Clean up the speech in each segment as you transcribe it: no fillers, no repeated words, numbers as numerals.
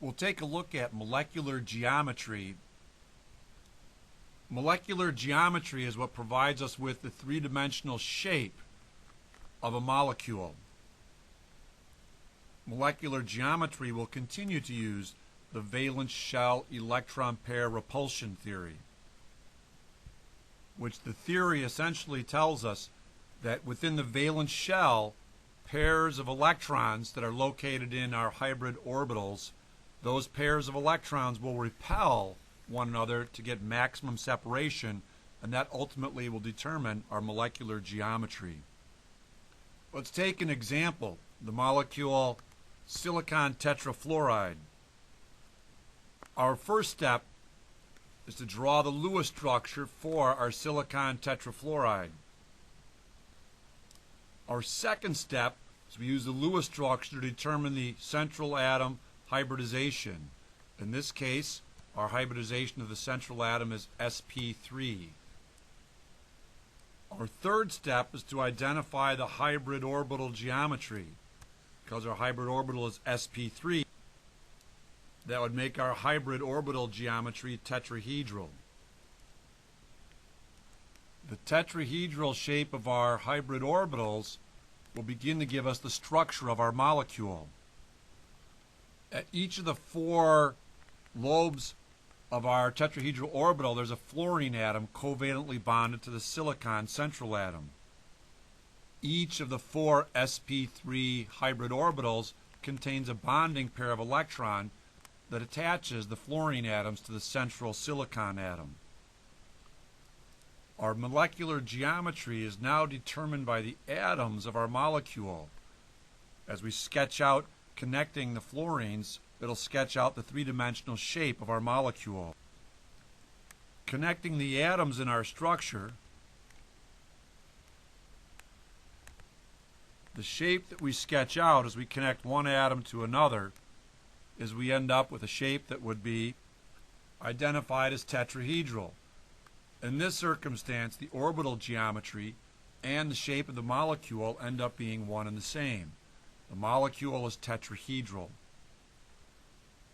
we'll take a look at molecular geometry. Molecular geometry is what provides us with the three-dimensional shape of a molecule. Molecular geometry will continue to use the valence shell electron pair repulsion theory, which the theory essentially tells us that within the valence shell, pairs of electrons that are located in our hybrid orbitals, those pairs of electrons will repel one another to get maximum separation, and that ultimately will determine our molecular geometry. Let's take an example, the molecule silicon tetrafluoride. Our first step is to draw the Lewis structure for our silicon tetrafluoride. Our second step is we use the Lewis structure to determine the central atom hybridization. In this case, our hybridization of the central atom is sp3. Our third step is to identify the hybrid orbital geometry. Because our hybrid orbital is sp3, that would make our hybrid orbital geometry tetrahedral. The tetrahedral shape of our hybrid orbitals will begin to give us the structure of our molecule. At each of the four lobes of our tetrahedral orbital, there's a fluorine atom covalently bonded to the silicon central atom. Each of the four sp3 hybrid orbitals contains a bonding pair of electron that attaches the fluorine atoms to the central silicon atom. Our molecular geometry is now determined by the atoms of our molecule. As we sketch out connecting the fluorines, it'll sketch out the three-dimensional shape of our molecule. Connecting the atoms in our structure, the shape that we sketch out as we connect one atom to another is we end up with a shape that would be identified as tetrahedral. In this circumstance, the orbital geometry and the shape of the molecule end up being one and the same. The molecule is tetrahedral.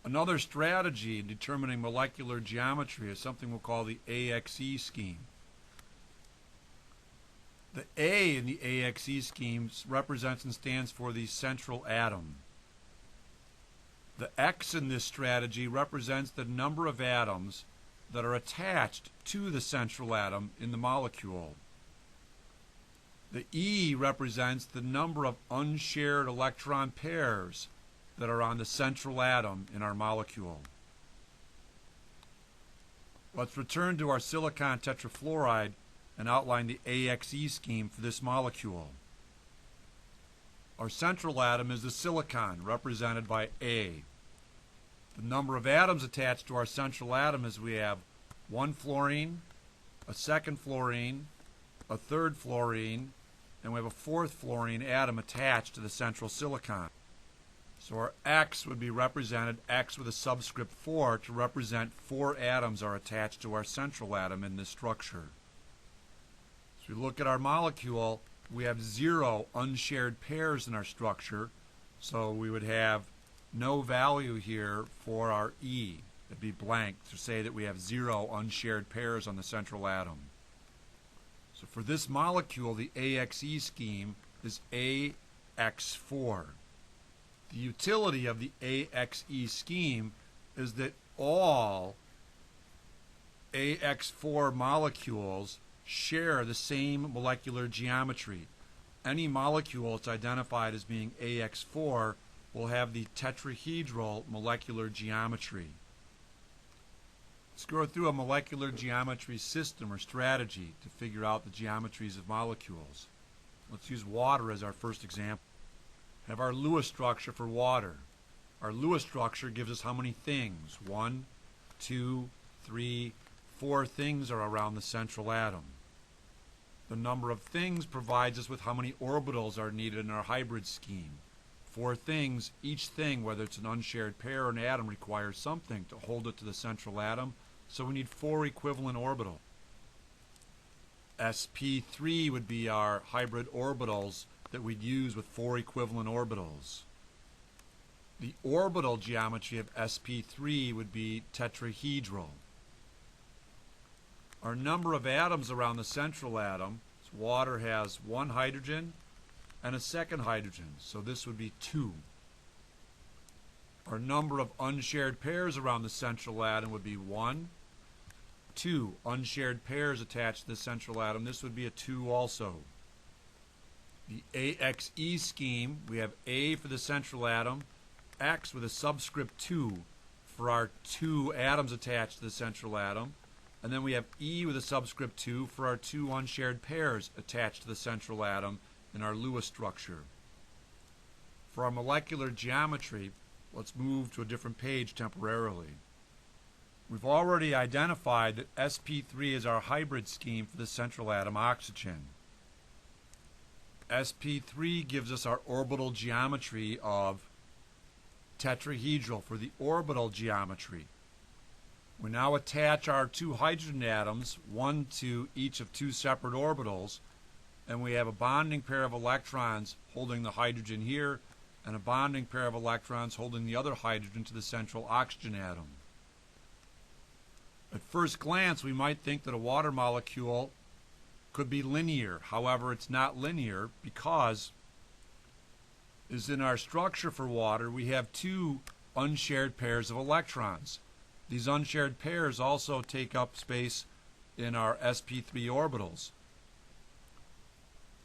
Another strategy in determining molecular geometry is something we'll call the AXE scheme. The A in the AXE scheme represents and stands for the central atom. The X in this strategy represents the number of atoms that are attached to the central atom in the molecule. The E represents the number of unshared electron pairs that are on the central atom in our molecule. Let's return to our silicon tetrafluoride and outline the AXE scheme for this molecule. Our central atom is the silicon, represented by A. The number of atoms attached to our central atom is we have one fluorine, a second fluorine, a third fluorine, and we have a fourth fluorine atom attached to the central silicon. So our X would be represented, X with a subscript 4, to represent 4 atoms are attached to our central atom in this structure. As we look at our molecule, we have 0 unshared pairs in our structure, so we would have no value here for our E. It'd be blank to say that we have 0 unshared pairs on the central atom. So for this molecule, the AXE scheme is AX4. The utility of the AXE scheme is that all AX4 molecules share the same molecular geometry. Any molecule that's identified as being AX4 will have the tetrahedral molecular geometry. Let's go through a molecular geometry system or strategy to figure out the geometries of molecules. Let's use water as our first example. Have our Lewis structure for water. Our Lewis structure gives us how many things? 1, 2, 3, 4 things are around the central atom. The number of things provides us with how many orbitals are needed in our hybrid scheme. 4 things, each thing, whether it's an unshared pair or an atom, requires something to hold it to the central atom, so we need 4 equivalent orbitals. sp3 would be our hybrid orbitals that we'd use with 4 equivalent orbitals. The orbital geometry of sp3 would be tetrahedral. Our number of atoms around the central atom, water has one hydrogen and a second hydrogen, so this would be 2. Our number of unshared pairs around the central atom would be 1, 2 unshared pairs attached to the central atom. This would be a 2 also. The AXE scheme, we have A for the central atom, X with a subscript 2 for our 2 atoms attached to the central atom, and then we have E with a subscript 2 for our 2 unshared pairs attached to the central atom in our Lewis structure. For our molecular geometry, let's move to a different page temporarily. We've already identified that sp3 is our hybrid scheme for the central atom oxygen. sp3 gives us our orbital geometry of tetrahedral for the orbital geometry. We now attach our 2 hydrogen atoms, one to each of 2 separate orbitals, and we have a bonding pair of electrons holding the hydrogen here, and a bonding pair of electrons holding the other hydrogen to the central oxygen atom. At first glance, we might think that a water molecule could be linear. However, it's not linear because, as in our structure for water, we have 2 unshared pairs of electrons. These unshared pairs also take up space in our sp3 orbitals.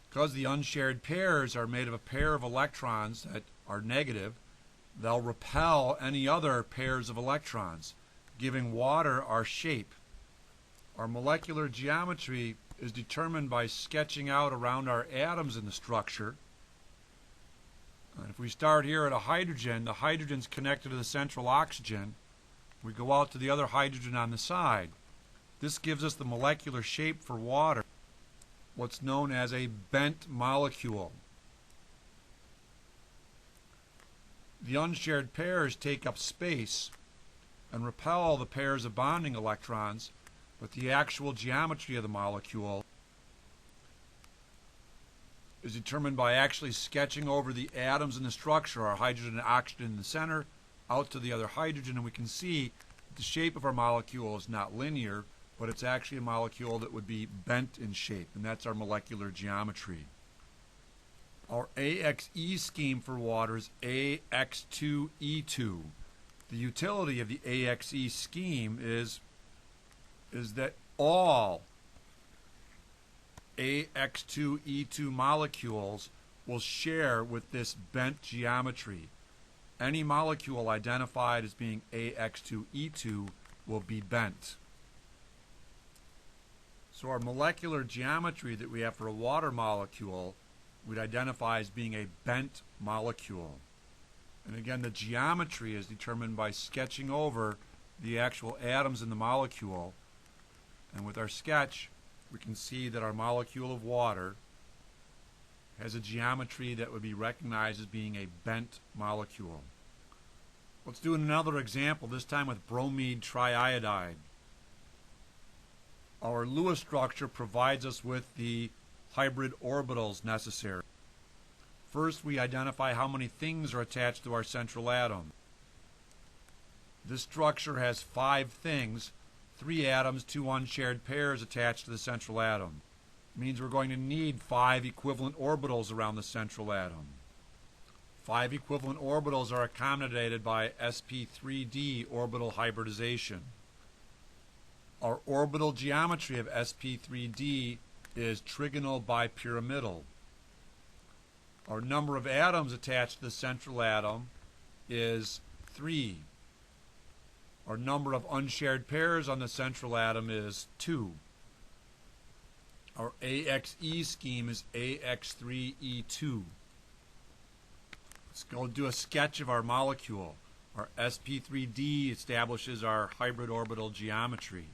Because the unshared pairs are made of a pair of electrons that are negative, they'll repel any other pairs of electrons, giving water our shape. Our molecular geometry is determined by sketching out around our atoms in the structure. And if we start here at a hydrogen, the hydrogen's connected to the central oxygen. We go out to the other hydrogen on the side. This gives us the molecular shape for water, what's known as a bent molecule. The unshared pairs take up space and repel the pairs of bonding electrons, but the actual geometry of the molecule is determined by actually sketching over the atoms in the structure, our hydrogen and oxygen in the center, out to the other hydrogen, and we can see the shape of our molecule is not linear, but it's actually a molecule that would be bent in shape, and that's our molecular geometry. Our AXE scheme for water is AX2E2. The utility of the AXE scheme is that all AX2E2 molecules will share with this bent geometry. Any molecule identified as being AX2E2 will be bent. So our molecular geometry that we have for a water molecule we'd identify as being a bent molecule. And again, the geometry is determined by sketching over the actual atoms in the molecule. And with our sketch, we can see that our molecule of water has a geometry that would be recognized as being a bent molecule. Let's do another example, this time with bromide triiodide. Our Lewis structure provides us with the hybrid orbitals necessary. First, we identify how many things are attached to our central atom. This structure has 5 things, 3 atoms, 2 unshared pairs attached to the central atom. It means we're going to need 5 equivalent orbitals around the central atom. 5 equivalent orbitals are accommodated by sp3d orbital hybridization. Our orbital geometry of sp3d is trigonal bipyramidal. Our number of atoms attached to the central atom is 3. Our number of unshared pairs on the central atom is 2. Our AXE scheme is AX3E2. Let's go do a sketch of our molecule. Our sp3d establishes our hybrid orbital geometry.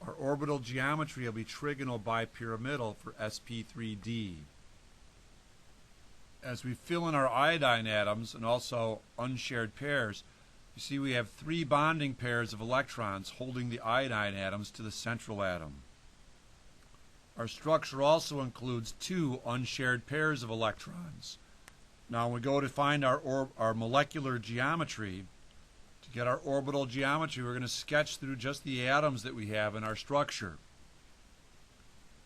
Our orbital geometry will be trigonal bipyramidal for sp3d. As we fill in our iodine atoms and also unshared pairs, you see we have 3 bonding pairs of electrons holding the iodine atoms to the central atom. Our structure also includes 2 unshared pairs of electrons. Now when we go to find our molecular geometry, to get our orbital geometry, we're going to sketch through just the atoms that we have in our structure.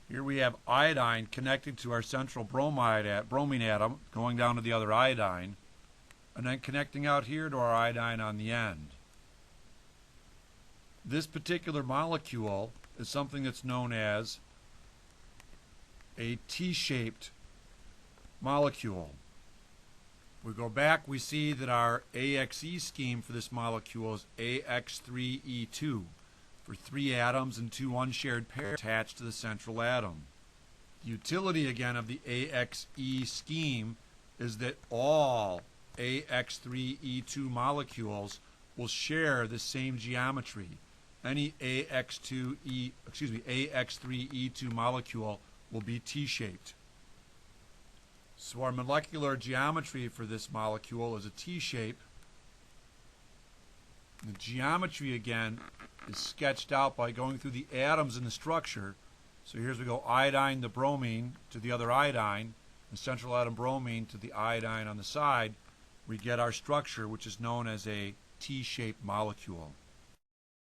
Here we have iodine connected to our central bromine atom, going down to the other iodine, and then connecting out here to our iodine on the end. This particular molecule is something that's known as a T-shaped molecule. We go back, we see that our AXE scheme for this molecule is AX3E2 for 3 atoms and 2 unshared pairs attached to the central atom. The utility again of the AXE scheme is that all AX3E2 molecules will share the same geometry. Any AX3E2 molecule will be T-shaped. So our molecular geometry for this molecule is a T-shape. The geometry again is sketched out by going through the atoms in the structure. So here's we go iodine to bromine to the other iodine, the central atom bromine to the iodine on the side. We get our structure, which is known as a T-shaped molecule.